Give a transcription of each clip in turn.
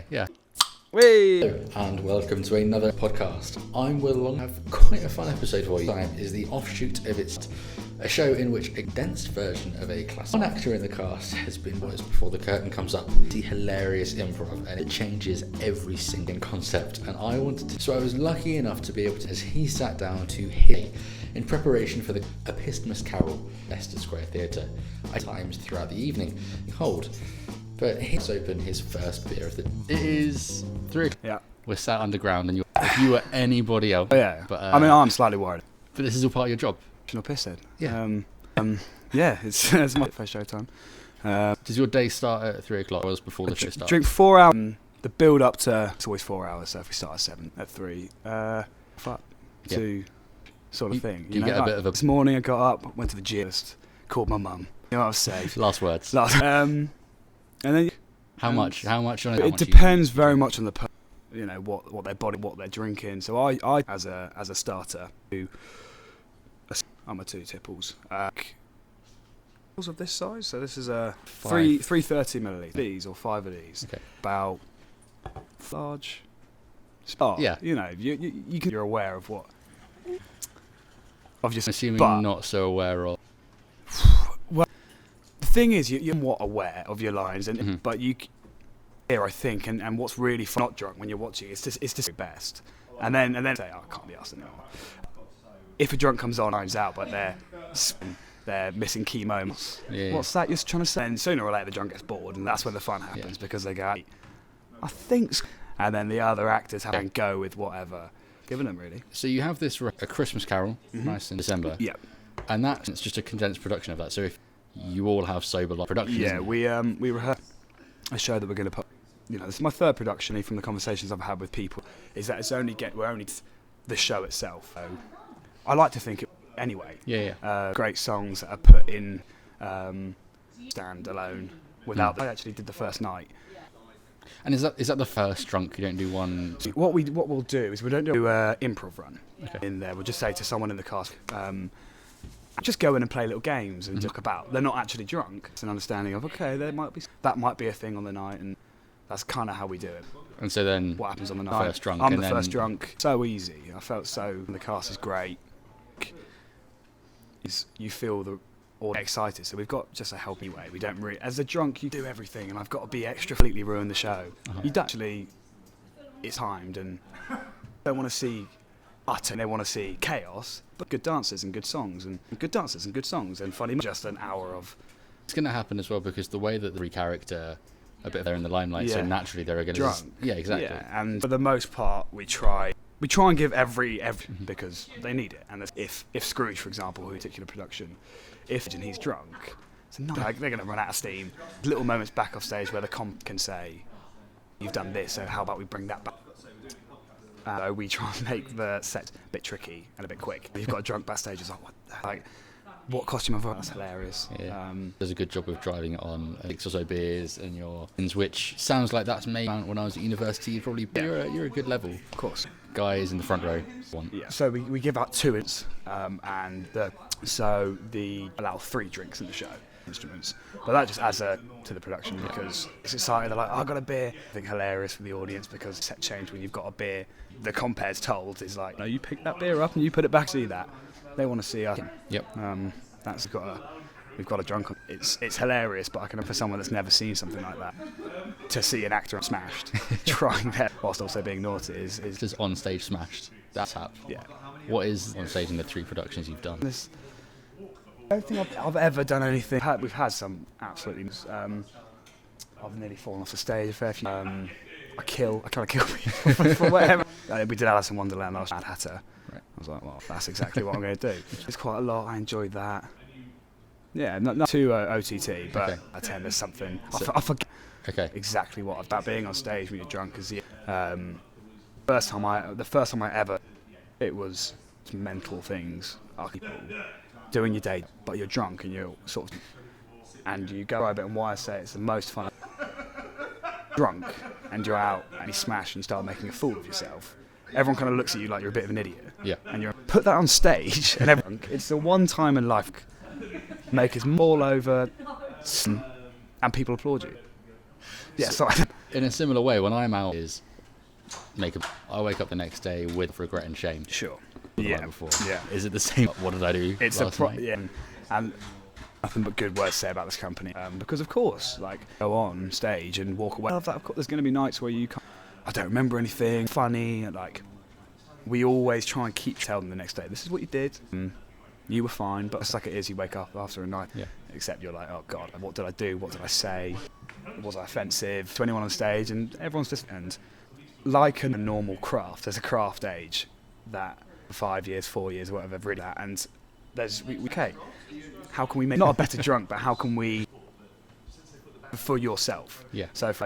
Yeah. Hello, and welcome to another podcast. I'm Will Long. I have quite a fun episode for you. This time is the offshoot of a show in which a condensed version of a classic. One actor in the cast has been voiced before the curtain comes up. The hilarious improv, and it changes every single concept. And I was lucky enough to be able to, as he sat down to hear in preparation for the Pissedmas Carol, Leicester Square Theatre, at times throughout the evening. Hold. But he's opened his first beer of the day. It is 3 o'clock. Yeah. We're sat underground, and if you were anybody else. Oh, yeah. But, I'm slightly worried. But this is all part of your job. Pissed. Yeah. Yeah, it's my first Showtime. Does your day start at 3 o'clock, or was before the show starts? Drink 4 hours. The build up to it's always 4 hours. So if we start at 7, at 3, 2, sort of thing. You get a bit of a. This morning I got up, went to the gym, called my mum. You know what I was saying? Last words. And then How much? It depends very much on the person, what their body, what they're drinking. So I as a starter, I'm a 2 tipples. Of this size, so this is a 330 milliliters. These or 5 of these. Okay. About large. Spot. Yeah. You're aware of what. Obviously, assuming not so aware of. Well, the thing is, you're somewhat aware of your lines, but you here, I think, and what's really fun, not drunk when you're watching, it's just best, and then say, I can't be asked anymore. If a drunk comes on, lines out, but they're missing key moments. Yeah. What's that you're trying to say? And sooner or later, the drunk gets bored, and that's when the fun happens because they go, I think, and then the other actors have to go with whatever given them, really. So you have this a Christmas Carol, nice in December. Yeah. And it's just a condensed production of that. So if you all have sober live productions. Yeah, we rehearsed a show that we're going to put. This is my third production. From the conversations I've had with people, is that we're only the show itself. So I like to think it anyway. Yeah. Great songs that are put in stand alone without. I actually did the first night. And is that the first drunk? You don't do one. What we'll do is we don't do an improv run in there. We'll just say to someone in the cast. Just go in and play little games and talk about. They're not actually drunk. It's an understanding of that might be a thing on the night, and that's kind of how we do it. And so then, what happens on the night? First drunk. I'm the first drunk. So easy. I felt so. The cast is great. You feel all excited. So we've got just a healthy way. We don't really. As a drunk, you do everything, and I've got to be extra completely ruin the show. You don't actually. It's timed, and don't want to see. They want to see chaos, but good dancers and good songs, and funny. Just an hour of. It's going to happen as well because the way that the character, a bit there in the limelight, so naturally they're going to drunk. Yeah, exactly. Yeah, and for the most part, we try and give every because they need it. And if Scrooge, for example, who particular production, if he's drunk, they're going to run out of steam. Little moments back off stage where the comp can say, "You've done this, so how about we bring that back?" So we try and make the set a bit tricky and a bit quick. You've got a drunk backstage, it's what costume have I? That's hilarious. Yeah. Does a good job of driving it on 6 or so beers and which sounds like that's made when I was at university. You're a good level. Of course. Guys in the front row. Yeah. So we give out 2 allow 3 drinks in the show. Instruments, but that just adds to the production because it's exciting. They're like, I've got a beer. I think hilarious for the audience because set change when you've got a beer. The compare's told is like, no, you pick that beer up and you put it back. See that? They want to see us. Yep. We've got a drunk. It's hilarious, but I can for someone that's never seen something like that to see an actor smashed trying that whilst also being naughty is just on stage smashed. That's hap. Yeah. What is on stage in the 3 productions you've done? I don't think I've ever done anything. We've had some absolutely. I've nearly fallen off the stage a fair few. I try to kill people for whatever. We did Alice in Wonderland last Mad Hatter. Right. I was like, well, that's exactly what I'm going to do. It's quite a lot. I enjoyed that. Yeah, not too OTT, but I tend there's something. I forget exactly what about being on stage when you're drunk. Because the first time I ever, it was mental things. Doing your day, but you're drunk and you're and you go a bit and why I say it's the most fun. Drunk and you're out and you smash and you start making a fool of yourself. Everyone kind of looks at you like you're a bit of an idiot. Yeah. And you put that on stage and it's the one time in life make us all over and people applaud you. Yeah, sorry. In a similar way, when I'm out, I wake up the next day with regret and shame. Sure. The Yeah. night before. Yeah. Is it the same? What did I do last night? Yeah. And nothing but good words to say about this company. Because of course, like, go on stage and walk away. Of course, there's going to be nights where you can't, I don't remember anything funny. Like, we always try and keep telling them the next day, this is what you did. You were fine, but it's like it is. You wake up after a night, except you're like, oh God, what did I do? What did I say? Was I offensive to anyone on stage? And everyone's just, and like a normal craft, there's a craft age that 5 years, 4 years, whatever, really that. And there's, okay, how can we make, not a better drunk, but how can we, for yourself? Yeah. So if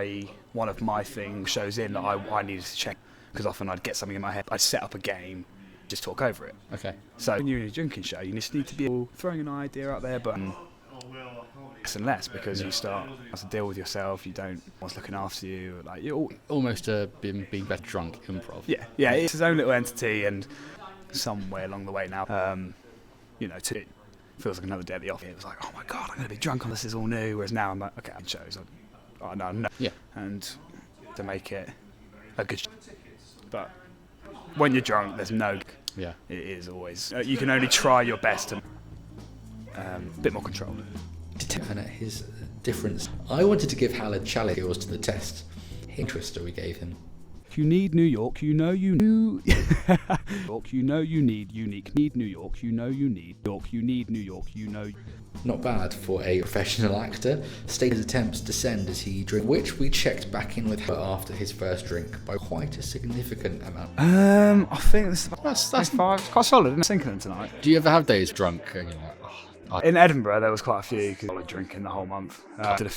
one of my things shows in that I needed to check, because often I'd get something in my head, I'd set up a game, just talk over it. Okay. So when you're in a drinking show, you just need to be throwing an idea out there, but less and less, because you start to deal with yourself. You don't what's looking after you. Like you're Almost being better drunk improv. yeah. It's his own little entity, and somewhere along the way now, it feels like another day at the office. It was like, oh my God, I'm going to be drunk on this. Is all new. Whereas now I'm like, okay, I'm shows. No. Yeah. And to make it a good show. But when you're drunk, there's no. Yeah. It is always. You can only try your best to a bit more control. And at his difference, I wanted to give Hal a challenge to the test. Interest we gave him. You need New York, York, you know you need unique. Need New York, you know you need York, you need New York, you know. Not bad for a professional actor. His attempts descend as he drinks, which we checked back in with her after his first drink by quite a significant amount. I think that's five. It's quite solid, isn't it? Sinking tonight. Do you ever have days drunk and you're like, in Edinburgh, there was quite a few because I was drinking the whole month. I'd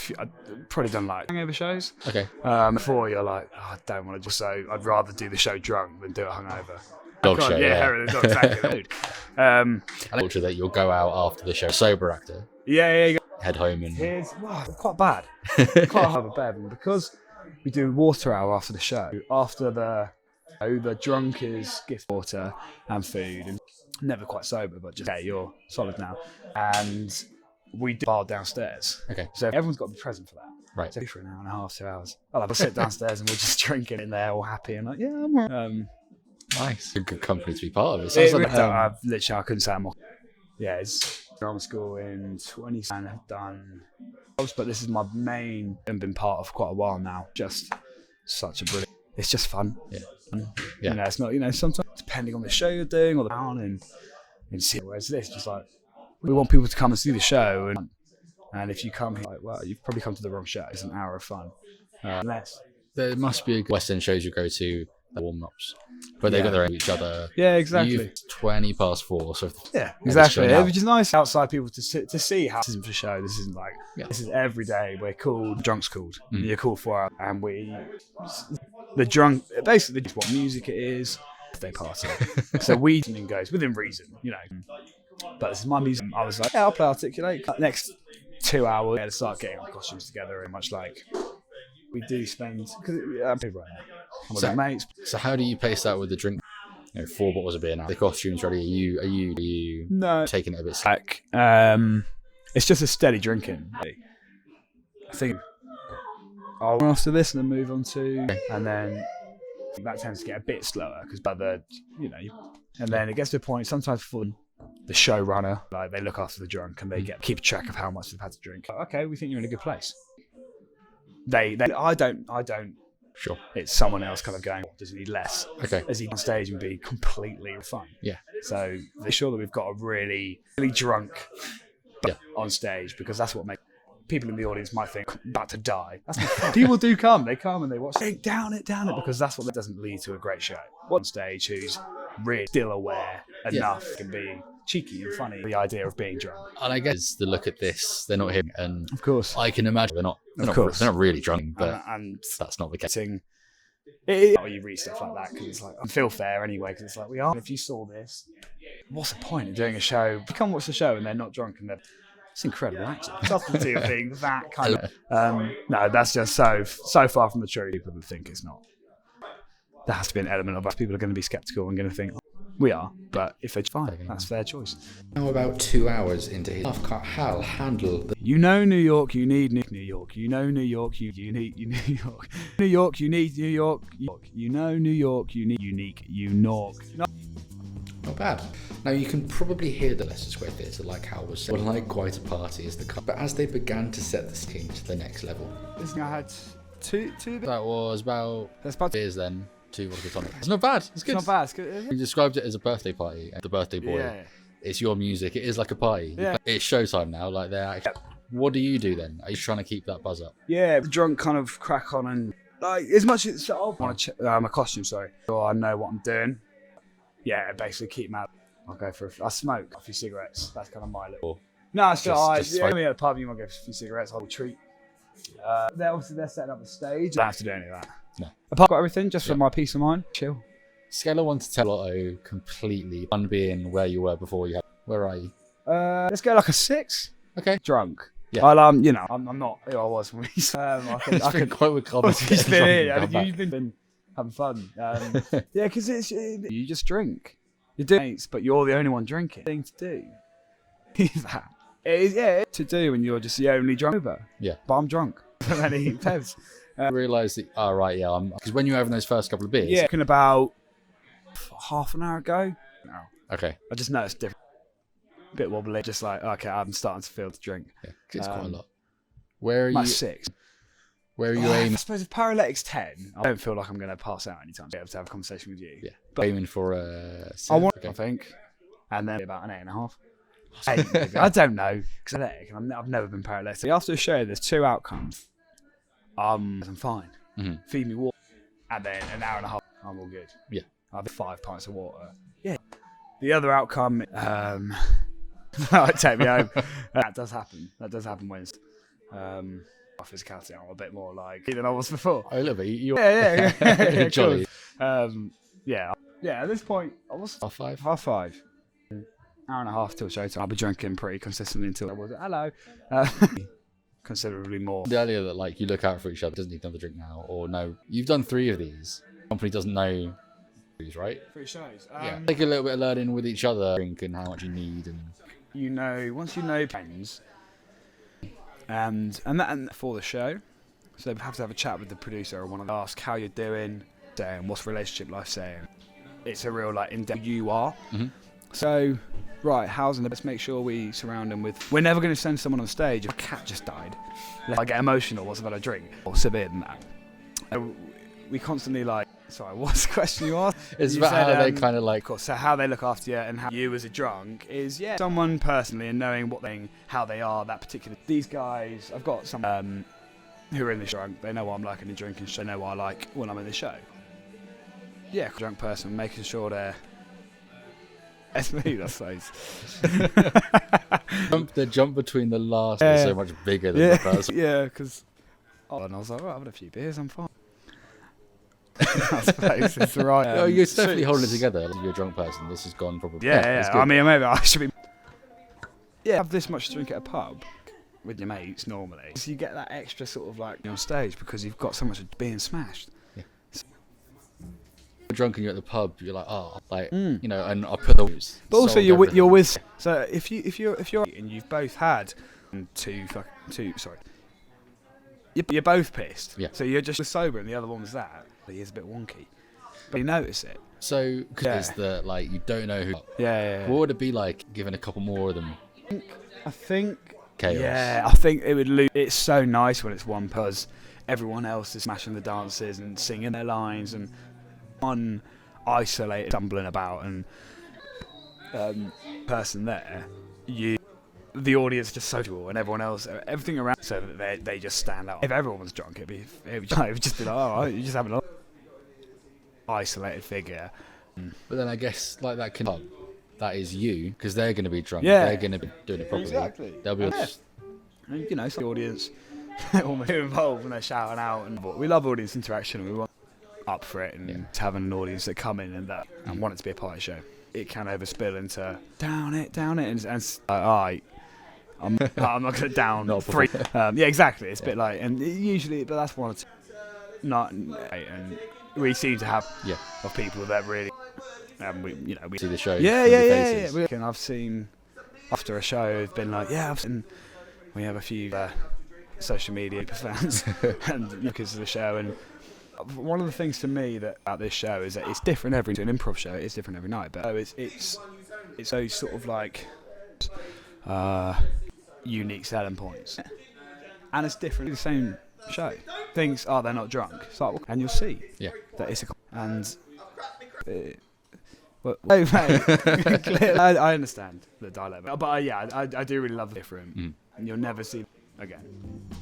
probably done like hangover shows. Okay. Before you're like, oh, I don't want to. So I'd rather do the show drunk than do it hungover. Dog show, yeah. Dog, exactly. Culture that you'll go out after the show, sober actor. Yeah. Head home and. It's quite bad. Quite hard a bed because we do water hour after the show. After the drunk is gift water and food, and never quite sober, but just you're solid now. And we do bar downstairs. Okay. So everyone's got to be present for that. Right. So for an hour and a half, 2 hours. I'll have a sit downstairs and we're just drinking in there, all happy and like, yeah, I'm all right. Nice. A good company to be part of. It sounds like I couldn't say more. Yeah, it's drama school in 20 and I've done, but this is my main and been part of quite a while now. Just such a brilliant. It's just fun. Yeah. Yeah. It's not. Sometimes depending on the show you're doing or the town and see. Whereas this, just like we want people to come and see the show, and if you come here, like, well, you've probably come to the wrong show. It's an hour of fun. Less. There must be West End shows you go to, warm-ups, but they got their own each other. Yeah, exactly. You've 20 past 4, so yeah, exactly. Which is nice outside people to see how this isn't for show. This isn't like this is every day. We're called drunks called. You're called for our, and the drunk basically just what music it is. Birthday party. So we goes within reason, But this is my music. I was like, I'll play Articulate. Next 2 hours, we had to start getting our costumes together, and much like we do spend because I'm right now. I'm with my mates. So how do you pace that with the drink? 4 bottles of beer now. The costume's ready. Are you no taking it a bit slow? It's just a steady drinking. I think I'll after this and then move on to, and then that tends to get a bit slower because by the and then it gets to a point sometimes for the showrunner, like they look after the drunk and they keep track of how much they've had to drink. Okay, we think you're in a good place. I don't. Sure. It's someone else kind of going, does he need less? Okay. Is he on stage and be completely fun? Yeah. So they're sure that we've got a really, really drunk on stage because that's what makes people in the audience might think, I'm about to die. That's not fun. People do come. They come and they watch, hey, down it, because that's what doesn't lead to a great show. One stage who's really still aware enough can be cheeky and funny. The idea of being drunk. And I guess the look at this, they're not here, and of course, I can imagine they're not really drunk, but and that's not the case. You read stuff like that because it's like I feel fair anyway because it's like we are. If you saw this, what's the point of doing a show? You come watch the show and they're not drunk and they're. It's incredible, actually. Subtlety of being that kind of. No, that's just so far from the truth. People would think it's not. There has to be an element of us. People are going to be skeptical and going to think, We are, but if they're fine, that's their choice. Now about 2 hours into his half cut, Hal handle the You know New York, you need New York. You know New York, you need New York. New York, you need New York. You know New York, you need unique, you York. not bad. Now you can probably hear the Leicester Square Theatre, like Hal was saying, were like quite a party as the cut. But as they began to set the scene to the next level, I had two. that was about years then. To what on it. It's not bad. It's good. It's not bad. It's good. You described it as a birthday party. The birthday boy. Yeah. It's your music. It is like a party. Yeah. It's showtime now. Like they're actually. What do you do then? Are you trying to keep that buzz up? Yeah, drunk kind of crack on and like as much as I want to check my costume. Sorry, so I know what I'm doing. Yeah, basically keep my. I'll go for. I smoke a few cigarettes. That's kind of my little. No, so at the pub, you might go for a few cigarettes. I'll treat. They're setting up the stage. I don't have to do any of that. No. Apart from everything, just for my peace of mind. Chill. Scale of 1 to 10 Otto completely. One being where you were before you had. Where are you? Let's go like a 6. Okay. Drunk. Yeah. Well, I'm not who I was when we. I could quite recover. You've been having fun. Yeah, because you just drink. You're doing it, but you're the only one drinking. Thing to do. That. It is, to do when you're just the only drunk over. Yeah. But I'm drunk. And he Pevs. I realised that, because when you were having those first couple of beers. Yeah, talking about half an hour ago. No. Okay. I just noticed different. A bit wobbly. Just like, okay, I'm starting to feel the drink. Yeah, 'cause it's quite a lot. Where are you? 6. Where are you aiming? I suppose if paralytic's 10, I don't feel like I'm going to pass out anytime. I'll be able to have a conversation with you. Yeah. But aiming for a 7, I think. And then about an 8.5. 8, maybe. I don't know. Because I've never been paralytic. After the show, there's 2 outcomes. I'm fine. Mm-hmm. Feed me water. And then an hour and a half, I'm all good. Yeah. I'll have 5 pints of water. Yeah. The other outcome, might take me home. That does happen. That does happen Wednesday. My physicality, I'm a bit more like than I was before. Oh, a little bit. Yeah, jolly. Cool. Yeah. At this point, I was Half 5. Half 5. Hour and a half till showtime. I'll be drinking pretty consistently until I was hello. Considerably more. Earlier that like you look out for each other, doesn't need another drink now, or no, you've done 3 of these. The company doesn't know these, right? 3 shows. Yeah. Take a little bit of learning with each other, drink and how much you need, and once you know pens, and for the show, so we have to have a chat with the producer. I want to ask how you're doing, saying what's relationship life saying. It's a real like in-depth you are. Mm-hmm. So. Right, let's make sure we surround them with. We're never going to send someone on stage if a cat just died. I get emotional. What's about a drink? Or severe than that. We constantly like. Sorry, what's the question you asked? It's about how they kind of like. Of course, so how they look after you and how you as a drunk is someone personally and knowing how they are that particular. These guys, I've got some who are in the drunk. They know what I'm like in the drinking show. They know what I like when I'm in the show. Yeah, drunk person, making sure they're. That's me, that's nice. The jump between the last is so much bigger than the first. Yeah, because. And I was like, I've had a few beers, I'm fine. I suppose it's right. You're definitely holding it together. You're a drunk person. This has gone probably. Yeah. I mean, maybe I should be. Yeah, have this much to drink at a pub with your mates normally. So you get that extra sort of like on stage because you've got so much of being smashed. Drunk and you're at the pub, you're like, and I put those. But also you're with. So if you're and you've both had you're both pissed. Yeah. So you're just sober and the other one was that. He is a bit wonky, but you notice it. So because the like you don't know who. Yeah. What would it be like giving a couple more of them? I think. Chaos. Yeah, I think it would lose. It's so nice when it's one because everyone else is smashing the dances and singing their lines and. One isolated stumbling about and person there, the audience just so cool and everyone else, everything around, so that they just stand out. If everyone was drunk, it would just be like, oh, you're just having an isolated figure. But then I guess like that that is you because they're going to be drunk. Yeah. They're going to be doing it properly. Exactly. They'll be. And, so the audience almost involved when they're shouting out, and we love audience interaction. We want. Up for it and to have an audience that come in and want it to be a party show. It can overspill into down it and alright, I'm not going to down 3. Yeah, exactly. It's a bit like, and usually, but that's one or 2. Not, and we seem to have of people that really We See the show. Yeah. Faces. And I've seen after a show, it's been like, I've seen. We have a few social media fans, and because of the show. And one of the things to me about this show is that it's different to an improv show. It's different every night, but it's those sort of like unique selling points, and it's different. It's the same show. Things they're not drunk. It's like, and you'll see that it's well, hey, mate, I understand the dilemma, but I do really love the different, and you'll never see again.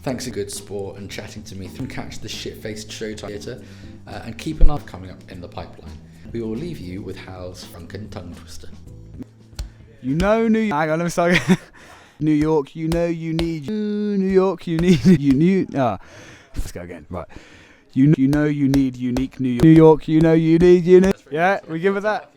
Thanks a good sport and chatting to me. Catch the shit-faced Showtime theatre and keep an eye coming up in the pipeline. We will leave you with Hal's Funkin' Tongue Twister. Hang on, let me start again. New York, you need New York, you need let's go again. Right. You know you need unique New York, you need. Yeah, we give it that.